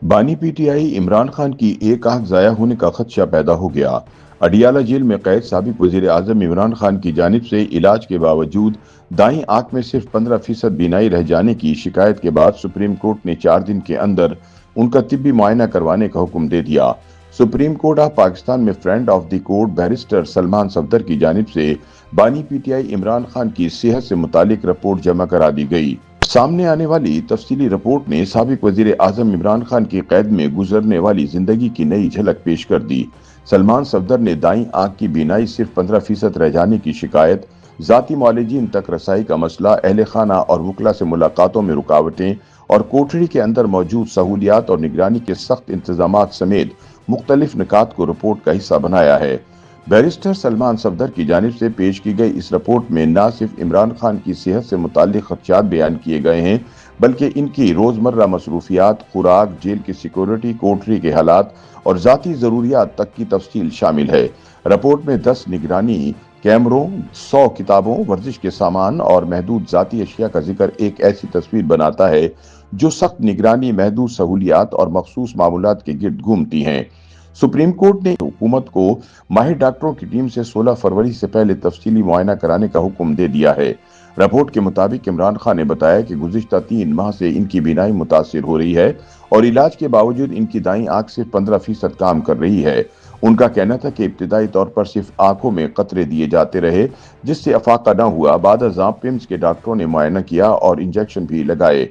بانی P T I Imran Khan کی ایک آنکھ ضائع ہونے کا خدشہ پیدا ہو گیا۔ اڈیالہ جیل میں قید سابق وزیر اعظم عمران خان کی جانب سے علاج کے باوجود دائیں آنکھ میں صرف 15% بینائی رہ جانے کی شکایت کے بعد سپریم کورٹ نے 4 دن کے اندر ان کا طبی معائنہ کروانے کا حکم دے دیا۔ سپریم کورٹ آف پاکستان میں friend of the court barrister Salman Safdar کی جانب سے بانی P T I Imran Khan کی صحت سے متعلق رپورٹ جمع کرا دی گئی۔ سامنے آنے والی تفصیلی رپورٹ نے سابق وزیر اعظم عمران خان کی قید میں گزرنے والی زندگی کی نئی جھلک پیش کر دی۔ سلمان صفدر نے دائیں آنکھ کی بینائی صرف 15% رہ جانے کی شکایت، ذاتی معالجین تک رسائی کا مسئلہ، اہل خانہ اور وکلاء سے ملاقاتوں میں رکاوٹیں اور کوٹڑی کے اندر موجود سہولیات اور نگرانی کے سخت انتظامات سمیت مختلف نکات کو رپورٹ کا حصہ بنایا ہے۔ بیرسٹر سلمان صفدر کی جانب سے پیش کی گئی اس رپورٹ میں نہ صرف عمران خان کی صحت سے متعلق خدشات بیان کیے گئے ہیں بلکہ ان کی روزمرہ مصروفیات، خوراک، جیل کی سیکورٹی، کوٹری کے حالات اور ذاتی ضروریات تک کی تفصیل شامل ہے۔ رپورٹ میں 10 نگرانی کیمروں، 100 کتابوں، ورزش کے سامان اور محدود ذاتی اشیاء کا ذکر ایک ایسی تصویر بناتا ہے جو سخت نگرانی، محدود سہولیات اور مخصوص معمولات کے گرد گھومتی ہیں۔ سپریم کورٹ نے حکومت کو ماہر ڈاکٹروں کی ٹیم سے 16 فروری سے پہلے تفصیلی معائنہ کرانے کا حکم دے دیا ہے۔ رپورٹ کے مطابق عمران خان نے بتایا کہ گزشتہ 3 ماہ سے ان کی بینائی متاثر ہو رہی ہے اور علاج کے باوجود ان کی دائیں آنکھ صرف 15% کام کر رہی ہے۔ ان کا کہنا تھا کہ ابتدائی طور پر صرف آنکھوں میں قطرے دیے جاتے رہے جس سے افاقہ نہ ہوا۔ بعد ازاں پیمز کے ڈاکٹروں نے معائنہ کیا اور انجیکشن بھی لگائے،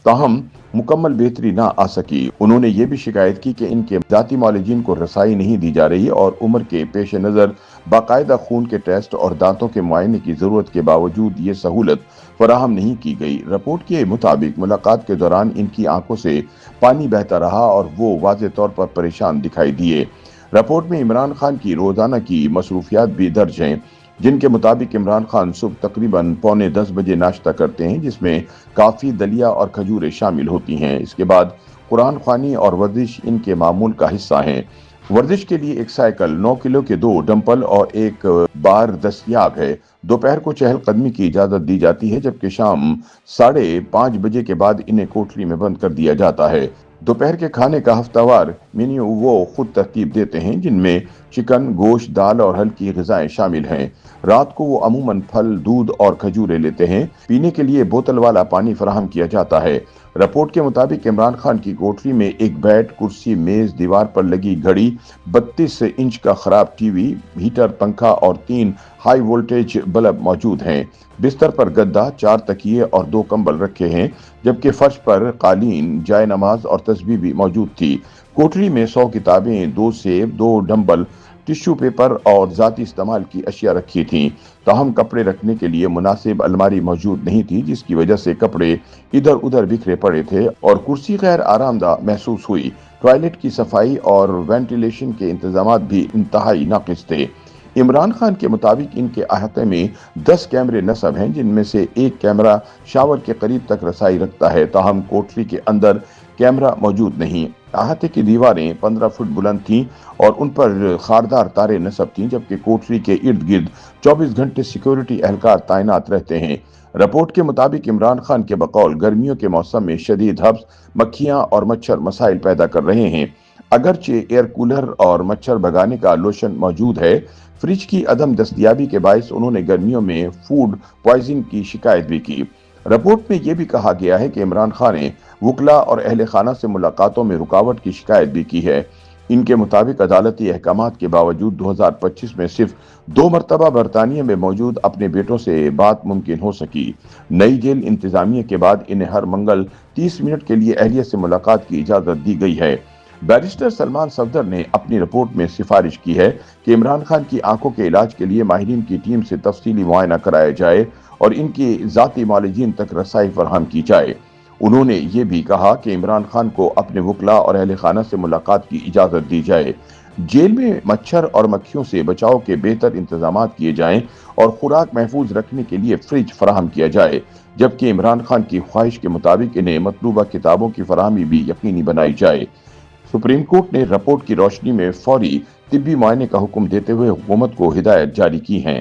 تاہم مکمل بہتری نہ آ سکی۔ انہوں نے یہ بھی شکایت کی کہ ان کے ذاتی معالجین کو رسائی نہیں دی جا رہی اور عمر کے پیش نظر باقاعدہ خون کے ٹیسٹ اور دانتوں کے معائنے کی ضرورت کے باوجود یہ سہولت فراہم نہیں کی گئی۔ رپورٹ کے مطابق ملاقات کے دوران ان کی آنکھوں سے پانی بہتا رہا اور وہ واضح طور پر پریشان دکھائی دیے۔ رپورٹ میں عمران خان کی روزانہ کی مصروفیات بھی درج ہیں، جن کے مطابق عمران خان صبح تقریباً 9:45 بجے ناشتہ کرتے ہیں جس میں کافی، دلیا اور کھجوریں شامل ہوتی ہیں۔ اس کے بعد قرآن خوانی اور ورزش ان کے معمول کا حصہ ہیں۔ ورزش کے لیے ایک سائیکل، 9 کلو کے 2 ڈمپل اور ایک بار دستیاب ہے۔ دوپہر کو چہل قدمی کی اجازت دی جاتی ہے جبکہ شام 5:30 بجے کے بعد انہیں کوٹری میں بند کر دیا جاتا ہے۔ دوپہر کے کھانے کا ہفتہ وار مینیو وہ خود ترتیب دیتے ہیں جن میں چکن، گوشت، دال اور ہلکی غذائیں شامل ہیں۔ رات کو وہ عموماً پھل، دودھ اور کھجوریں لیتے ہیں۔ پینے کے لیے بوتل والا پانی فراہم کیا جاتا ہے۔ رپورٹ کے مطابق عمران خان کی کوٹری میں ایک بیڈ، کرسی، میز، دیوار پر لگی گھڑی، 32 انچ کا خراب ٹی وی، ہیٹر، پنکھا اور 3 ہائی وولٹیج بلب موجود ہیں۔ بستر پر گدا، 4 تکیے اور 2 کمبل رکھے ہیں جبکہ فرش پر قالین، جائے نماز اور تسبیح بھی موجود تھی۔ کوٹری میں 100 کتابیں، 2 سیب، 2 ڈمبل، ٹشو پیپر اور ذاتی استعمال کی اشیاء رکھی تھیں، تاہم کپڑے رکھنے کے لیے مناسب الماری موجود نہیں تھی جس کی وجہ سے کپڑے ادھر ادھر بکھرے پڑے تھے اور کرسی غیر آرام دہ محسوس ہوئی۔ ٹوائلٹ کی صفائی اور وینٹیلیشن کے انتظامات بھی انتہائی ناقص تھے۔ عمران خان کے مطابق ان کے احاطے میں 10 کیمرے نصب ہیں جن میں سے ایک کیمرہ شاور کے قریب تک رسائی رکھتا ہے، تاہم کوٹری کے اندر کیمرہ موجود نہیں۔ احاطے کی دیواریں 15 فٹ بلند تھیں اور ان پر خاردار تاریں نصب تھیں جبکہ کوٹری کے ارد گرد 24 گھنٹے سیکورٹی اہلکار تعینات رہتے ہیں۔ رپورٹ کے مطابق عمران خان کے بقول گرمیوں کے موسم میں شدید حبس، مکھیاں اور مچھر مسائل پیدا کر رہے ہیں۔ اگرچہ ایئر کولر اور مچھر بھگانے کا لوشن موجود ہے، فریج کی عدم دستیابی کے باعث انہوں نے گرمیوں میں فوڈ پوائزن کی شکایت بھی کی۔ رپورٹ میں یہ بھی کہا گیا ہے کہ عمران خان نے وکلاء اور اہل خانہ سے ملاقاتوں میں رکاوٹ کی شکایت بھی کی ہے۔ ان کے مطابق عدالتی احکامات کے باوجود 2025 میں صرف 2 مرتبہ برطانیہ میں موجود اپنے بیٹوں سے بات ممکن ہو سکی۔ نئی جیل انتظامیہ کے بعد انہیں ہر منگل 30 منٹ کے لیے اہلیہ سے ملاقات کی اجازت دی گئی ہے۔ بیرسٹر سلمان صفدر نے اپنی رپورٹ میں سفارش کی ہے کہ عمران خان کی آنکھوں کے علاج کے لیے ماہرین کی ٹیم سے تفصیلی معائنہ کرایا جائے اور ان کی ذاتی معالجین تک رسائی فراہم کی جائے۔ انہوں نے یہ بھی کہا کہ عمران خان کو اپنے وکلاء اور اہل خانہ سے ملاقات کی اجازت دی جائے، جیل میں مچھر اور مکھیوں سے بچاؤ کے بہتر انتظامات کیے جائیں اور خوراک محفوظ رکھنے کے لیے فریج فراہم کیا جائے، جبکہ عمران خان کی خواہش کے مطابق انہیں مطلوبہ کتابوں کی فراہمی بھی یقینی بنائی جائے۔ سپریم کورٹ نے رپورٹ کی روشنی میں فوری طبی معائنے کا حکم دیتے ہوئے حکومت کو ہدایت جاری کی ہیں۔